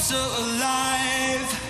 so alive.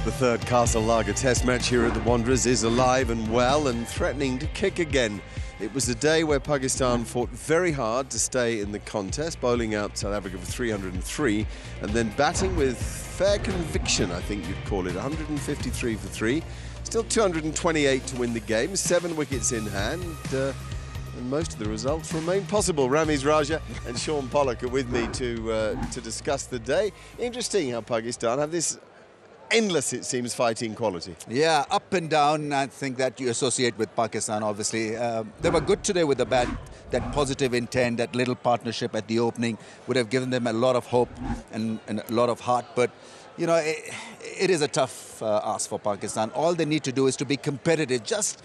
The third Castle Lager Test match here at the Wanderers is alive and well and threatening to kick again. It was a day where Pakistan fought very hard to stay in the contest, bowling out South Africa for 303 and then batting with fair conviction, I think you'd call it, 153 for 3. Still 228 to win the game, 7 wickets in hand, and most of the results remain possible. Ramiz Raja and Shaun Pollock are with me to discuss the day. Interesting how Pakistan have this endless, it seems, fighting quality. Yeah, up and down, I think that you associate with Pakistan, obviously. They were good today with the bat. That positive intent, that little partnership at the opening would have given them a lot of hope and a lot of heart. But, you know, it is a tough ask for Pakistan. All they need to do is to be competitive. Just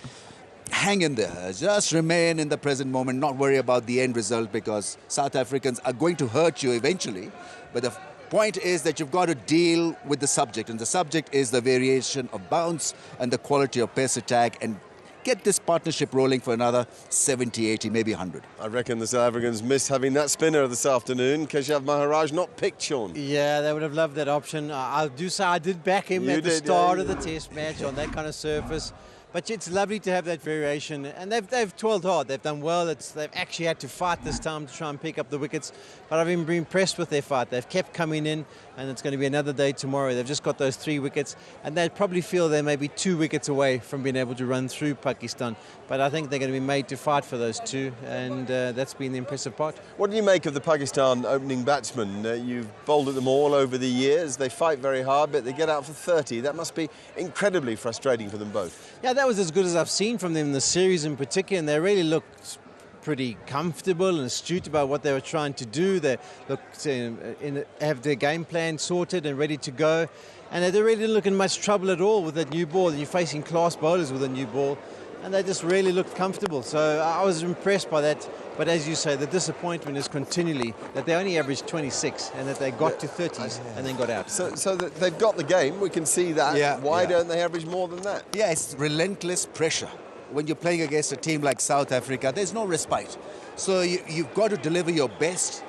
hang in there. Just remain in the present moment, not worry about the end result, because South Africans are going to hurt you eventually. But the point is that you've got to deal with the subject, and the subject is the variation of bounce and the quality of pace attack, and get this partnership rolling for another 70, 80, maybe 100. I reckon the South Africans missed having that spinner this afternoon. Keshav Maharaj not picked, Shaun. Yeah, they would have loved that option. I do say I did back him at the start of the test match on that kind of surface. But it's lovely to have that variation, and they've toiled hard. They've done well. They've actually had to fight this time to try and pick up the wickets. But I've been impressed with their fight. They've kept coming in, and it's going to be another day tomorrow. They've just got those 3 wickets, and they probably feel they're maybe 2 wickets away from being able to run through Pakistan. But I think they're going to be made to fight for those 2, and that's been the impressive part. What do you make of the Pakistan opening batsmen? You've bowled at them all over the years. They fight very hard, but they get out for 30. That must be incredibly frustrating for them both. Yeah, that was as good as I've seen from them in the series in particular, and they really looked pretty comfortable and astute about what they were trying to do. They looked have their game plan sorted and ready to go, and they really didn't look in much trouble at all with that new ball. And you're facing class bowlers with a new ball, and they just really looked comfortable. So I was impressed by that. But as you say, the disappointment is continually that they only averaged 26 and that they got to 30s and then got out. So that they've got the game, we can see that. Yeah, Why don't they average more than that? Yeah, it's relentless pressure. When you're playing against a team like South Africa, there's no respite. So you've got to deliver your best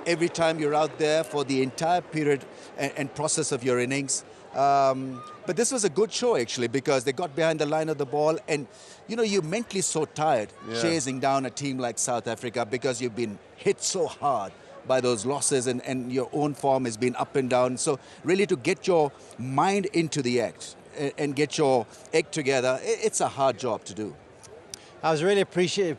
every time you're out there for the entire period and process of your innings. But this was a good show, actually, because they got behind the line of the ball, and, you know, you're mentally so tired chasing down a team like South Africa because you've been hit so hard by those losses, and your own form has been up and down. So really to get your mind into the act and get your act together, it's a hard job to do. I was really appreciative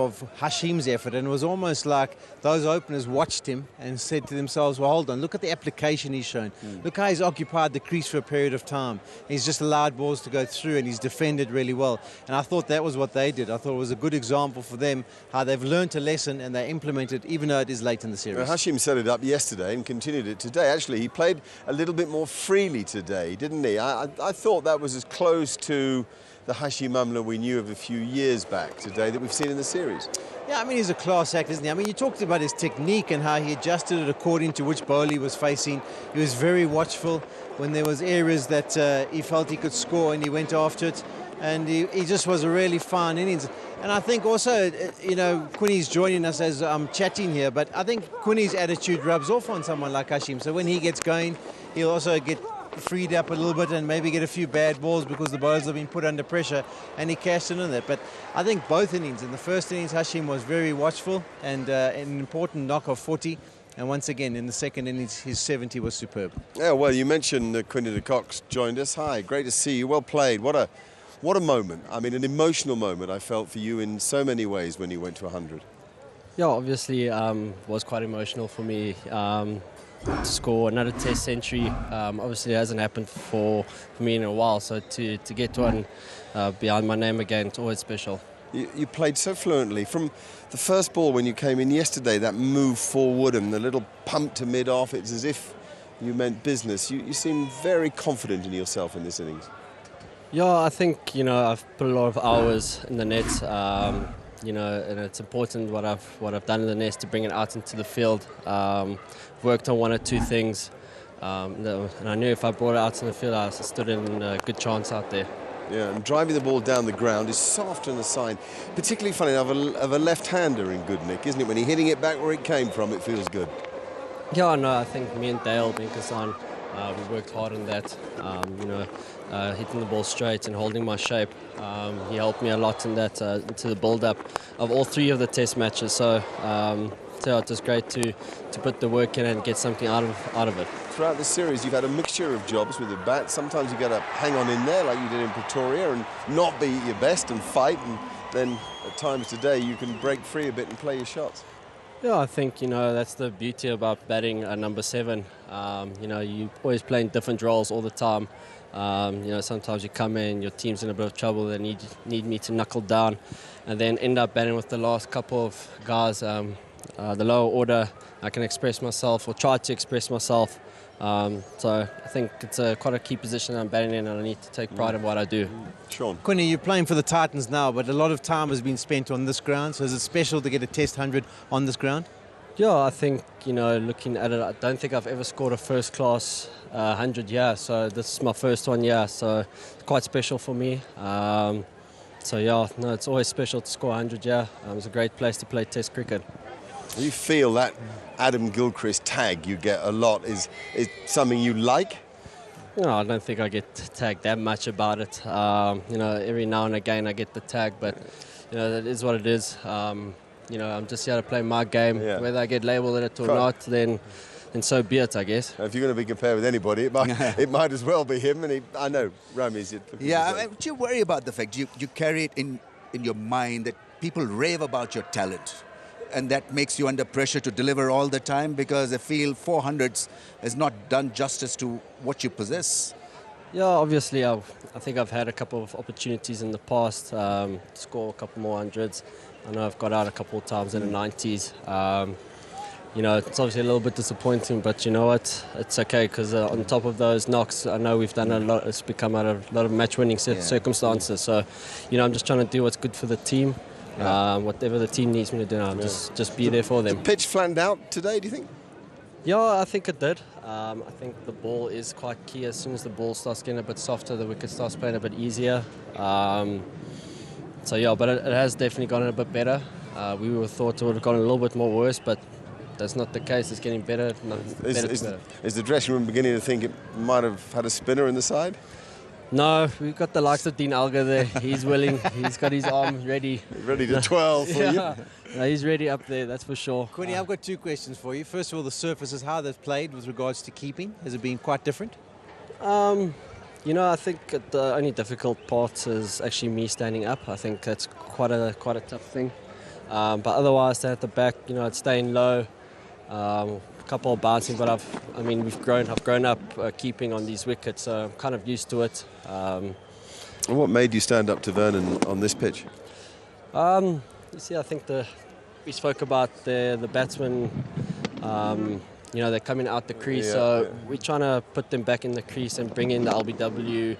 of Hashim's effort, and it was almost like those openers watched him and said to themselves, well, hold on, look at the application he's shown. Look how he's occupied the crease for a period of time. He's just allowed balls to go through, and he's defended really well. And I thought that was what they did. I thought it was a good example for them, how they've learned a lesson and they implemented it, even though it is late in the series. Well, Hashim set it up yesterday and continued it today. Actually, he played a little bit more freely today, didn't he? I thought that was as close to the Hashim Amla we knew of a few years back today that we've seen in the series. Yeah, I mean, he's a class act, isn't he? I mean, you talked about his technique and how he adjusted it according to which bowler he was facing. He was very watchful when there was areas that he felt he could score, and he went after it. And he just was a really fine innings. And I think also, you know, Quinny's joining us as I'm chatting here, but I think Quinny's attitude rubs off on someone like Hashim. So when he gets going, he'll also get freed up a little bit and maybe get a few bad balls because the bowlers have been put under pressure, and he cashed in on that. But I think both innings, in the first innings, Hashim was very watchful and an important knock of 40. And once again, in the second innings, his 70 was superb. Yeah, well, you mentioned Quinton de Kock joined us. Hi, great to see you. Well played. What a moment. I mean, an emotional moment I felt for you in so many ways when you went to 100. Yeah, obviously was quite emotional for me. To score another test century obviously hasn't happened for me in a while, so to get one behind my name again, it's always special. You played so fluently. From the first ball when you came in yesterday, that move forward and the little pump to mid-off, it's as if you meant business. You seem very confident in yourself in this innings. Yeah, I think, you know, I've put a lot of hours in the net, you know, and it's important what I've done in the net to bring it out into the field. Worked on one or two things, and I knew if I brought it out in the field, I stood in a good chance out there. Yeah, and driving the ball down the ground is so often a sign, particularly funny enough, of a left-hander in good nick, isn't it? When you're hitting it back where it came from, it feels good. Yeah, no, I think me and Dale Binkerson, we worked hard on that. You know, hitting the ball straight and holding my shape. He helped me a lot in that, into the build-up of all three of the test matches. So, so it was great to put the work in and get something out of it. Throughout the series, you've had a mixture of jobs with the bat. Sometimes you've got to hang on in there like you did in Pretoria and not be at your best and fight. And then at times today, you can break free a bit and play your shots. Yeah, I think, you know, that's the beauty about batting a number 7. You know, you always playing different roles all the time. You know, sometimes you come in, your team's in a bit of trouble, they need me to knuckle down, and then end up batting with the last couple of guys. The lower order, I can express myself or try to express myself. So I think it's quite a key position I'm batting in, and I need to take pride in what I do. Shaun. Quinton, you're playing for the Titans now, but a lot of time has been spent on this ground, so is it special to get a Test 100 on this ground? Yeah, I think, you know, looking at it, I don't think I've ever scored a first-class 100 here, so this is my first one here, so it's quite special for me. So yeah, no, it's always special to score 100 here. It's a great place to play Test cricket. You feel that Adam Gilchrist tag you get a lot is something you like? No, I don't think I get tagged that much about it. You know, every now and again I get the tag, but you know, that is what it is. You know, I'm just here to play my game. Yeah. Whether I get labelled it or not, then so be it, I guess. If you're going to be compared with anybody, it might as well be him. And I know Ramiz. Yeah, do you worry about the fact you carry it in your mind that people rave about your talent? And that makes you under pressure to deliver all the time because they feel 400s has not done justice to what you possess. Yeah, obviously, I think I've had a couple of opportunities in the past to score a couple more hundreds. I know I've got out a couple of times in the 90s. You know, it's obviously a little bit disappointing, but you know what? It's okay because on top of those knocks, I know we've done a lot. It's become out of a lot of match-winning circumstances. So, you know, I'm just trying to do what's good for the team. Whatever the team needs me to do, I'll just be there for them. The pitch flattened out today, do you think? Yeah, I think it did. I think the ball is quite key. As soon as the ball starts getting a bit softer, the wicket starts playing a bit easier. So yeah, but it has definitely gotten a bit better. We were thought it would have gone a little bit more worse, but that's not the case. It's getting better. Is the dressing room beginning to think it might have had a spinner in the side? No, we've got the likes of Dean Alga there. He's willing. He's got his arm ready. Ready to 12 for you? No, he's ready up there, that's for sure. Quinny, I've got two questions for you. First of all, the surfaces, how they've played with regards to keeping. Has it been quite different? You know, I think the only difficult part is actually me standing up. I think that's quite a tough thing. But otherwise, at the back, you know, it's staying low. A couple of bouncing, but I've grown up keeping on these wickets, so I'm kind of used to it. What made you stand up to Vernon on this pitch? You see, I think we spoke about the batsmen. You know, they're coming out the crease, so we're trying to put them back in the crease and bring in the LBW.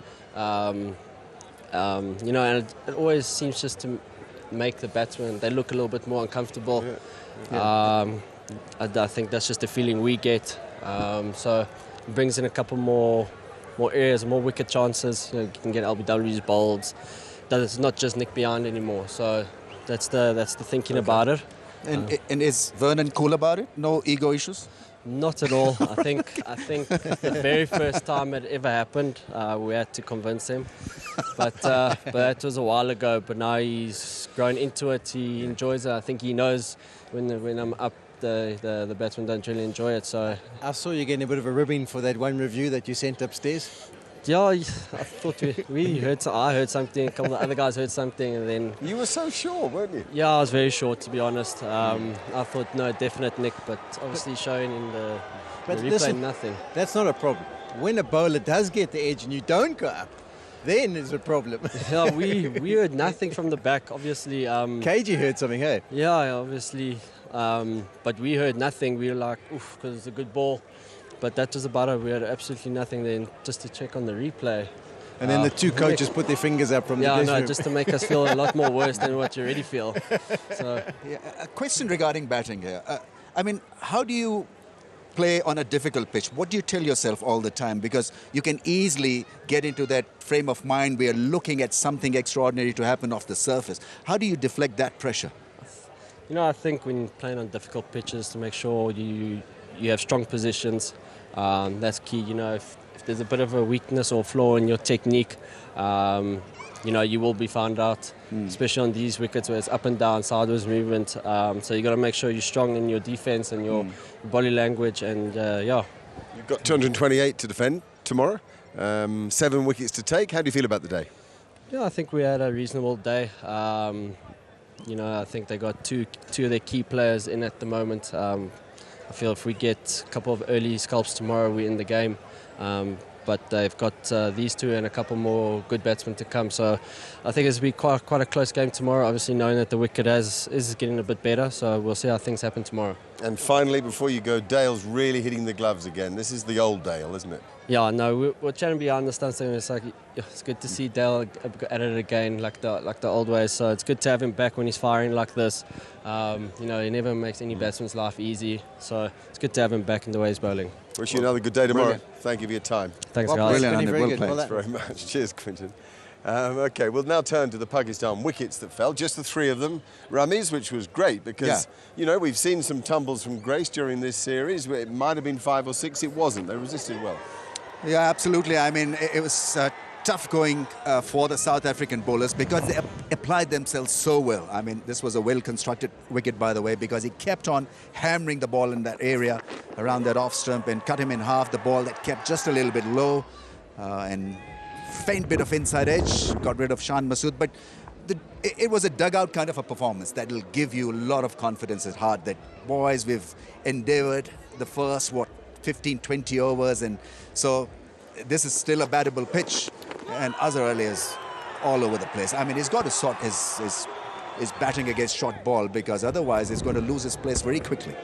You know, and it always seems just to make the batsmen, they look a little bit more uncomfortable. I think that's just the feeling we get. So it brings in a couple more areas, more wicket chances. You know, you can get LBWs bowled. That it's not just nick behind anymore. So that's the thinking about it. And is Vernon cool about it? No ego issues? Not at all. I think the very first time it ever happened, we had to convince him. But that was a while ago. But now he's grown into it. He enjoys it. I think he knows when I'm up, the batsmen don't really enjoy it. So I saw you getting a bit of a ribbing for that one review that you sent upstairs. Yeah, I thought we heard. I heard something. A couple of other guys heard something, and then you were so sure, weren't you? Yeah, I was very sure, to be honest. I thought no, definite nick, but obviously showing in the replay nothing. That's not a problem. When a bowler does get the edge and you don't go up, then there's a problem. Yeah, we heard nothing from the back. Obviously, KG heard something, hey? Yeah, obviously, but we heard nothing. We were like, oof, because it's a good ball. but that was about it. We had absolutely nothing then, just to check on the replay. And then the two coaches put their fingers up from the dressing room. just to make us feel a lot more worse than what you already feel. So, Yeah, a question regarding batting here. I mean, how do you play on a difficult pitch? What do you tell yourself all the time? Because you can easily get into that frame of mind where you're looking at something extraordinary to happen off the surface. How do you deflect that pressure? I think when you're playing on difficult pitches, to make sure you have strong positions, that's key. If there's a bit of a weakness or flaw in your technique, you will be found out, especially on these wickets where it's up and down, sideways movement. So you got to make sure you're strong in your defence and your body language. And You've got 228 to defend tomorrow, 7 wickets to take. How do you feel about the day? Yeah, I think we had a reasonable day. I think they got two of their key players in at the moment. I feel if we get a couple of early scalps tomorrow, we're in the game. But they've got these two and a couple more good batsmen to come. So I think it's going to be quite a close game tomorrow, obviously knowing that the wicket is getting a bit better. So we'll see how things happen tomorrow. And finally, before you go, Dale's really hitting the gloves again. This is the old Dale, isn't it? Yeah, no, we're trying to be understand something. It's like it's good to see Dale at it again, like the old ways. So it's good to have him back when he's firing like this. He never makes any batsman's life easy. So it's good to have him back in the way he's bowling. Wish you another good day tomorrow. Brilliant. Thank you for your time. Thanks, Well, guys. brilliant. Very Well good. played. Well, Thanks very much. Cheers, Quinton. OK, we'll now turn to the Pakistan wickets that fell, just the 3 of them. Ramiz, which was great because, we've seen some tumbles from grace during this series. It might have been 5 or 6. It wasn't. They resisted well. Yeah, absolutely. I mean, it was tough going for the South African bowlers because they applied themselves so well. I mean, this was a well-constructed wicket, by the way, because he kept on hammering the ball in that area around that off stump and cut him in half. The ball that kept just a little bit low and faint bit of inside edge, got rid of Shaun Masood. But it was a dugout kind of a performance that will give you a lot of confidence at heart that, boys, we've endeavoured the first, 15, 20 overs, and so this is still a battable pitch, and Azhar Ali is all over the place. I mean, he's got to sort his batting against short ball because otherwise he's going to lose his place very quickly.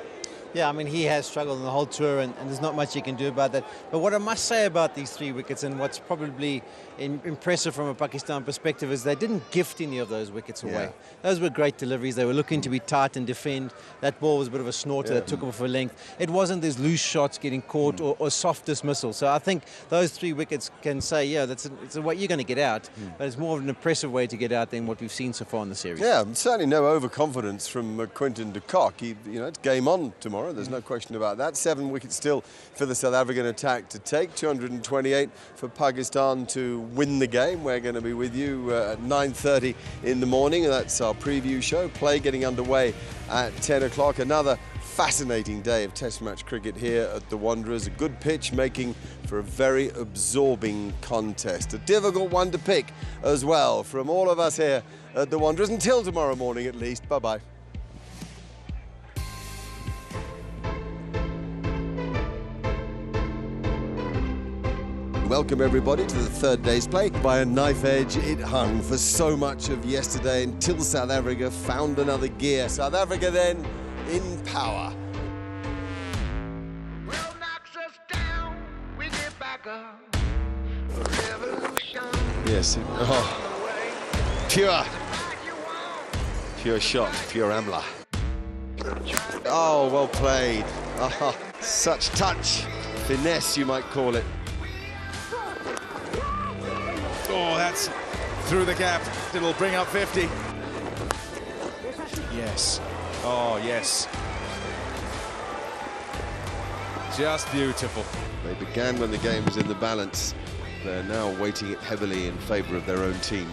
Yeah, I mean, he has struggled in the whole tour, and there's not much he can do about that. But what I must say about these 3 wickets, and what's probably impressive from a Pakistan perspective, is they didn't gift any of those wickets away. Yeah. Those were great deliveries. They were looking to be tight and defend. That ball was a bit of a snorter that took him for length. It wasn't these loose shots getting caught or soft dismissal. So I think those 3 wickets can say, it's a way you're going to get out, but it's more of an impressive way to get out than what we've seen so far in the series. Yeah, certainly no overconfidence from Quinton de Kock. It's game on tomorrow. There's no question about that. 7 wickets still for the South African attack to take. 228 for Pakistan to win the game. We're going to be with you at 9:30 in the morning. That's our preview show. Play getting underway at 10 o'clock. Another fascinating day of Test match cricket here at the Wanderers. A good pitch making for a very absorbing contest. A difficult one to pick as well from all of us here at the Wanderers. Until tomorrow morning at least. Bye-bye. Welcome everybody to the 3rd day's play. By a knife edge, it hung for so much of yesterday until South Africa found another gear. South Africa then in power. Well, knocks us down, we get back up. Revolution. Yes. Pure shot, pure Amla. Oh, well played. Such touch. Finesse, you might call it. Oh, that's through the gap. It'll bring up 50. Yes. Oh, yes. Just beautiful. They began when the game was in the balance. They're now weighting it heavily in favour of their own team.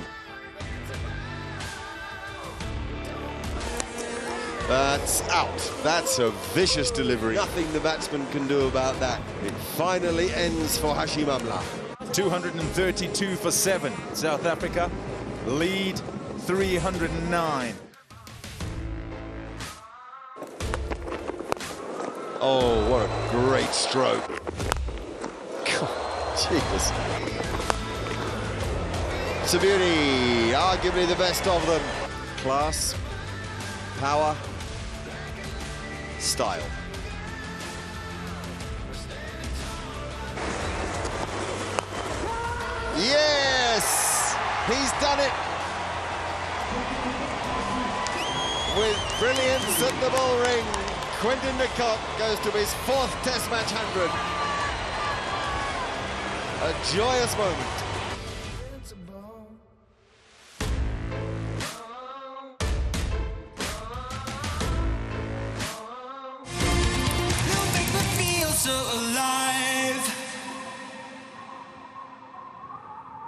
That's out. That's a vicious delivery. Nothing the batsman can do about that. It finally ends for Hashim Amla. 232 for 7. South Africa lead 309. Oh, what a great stroke. God, Jesus. It's a beauty. Arguably the best of them. Class, power, style. He's done it with brilliance at the bull ring. Quinton de Kock goes to his 4th Test match 100. A joyous moment.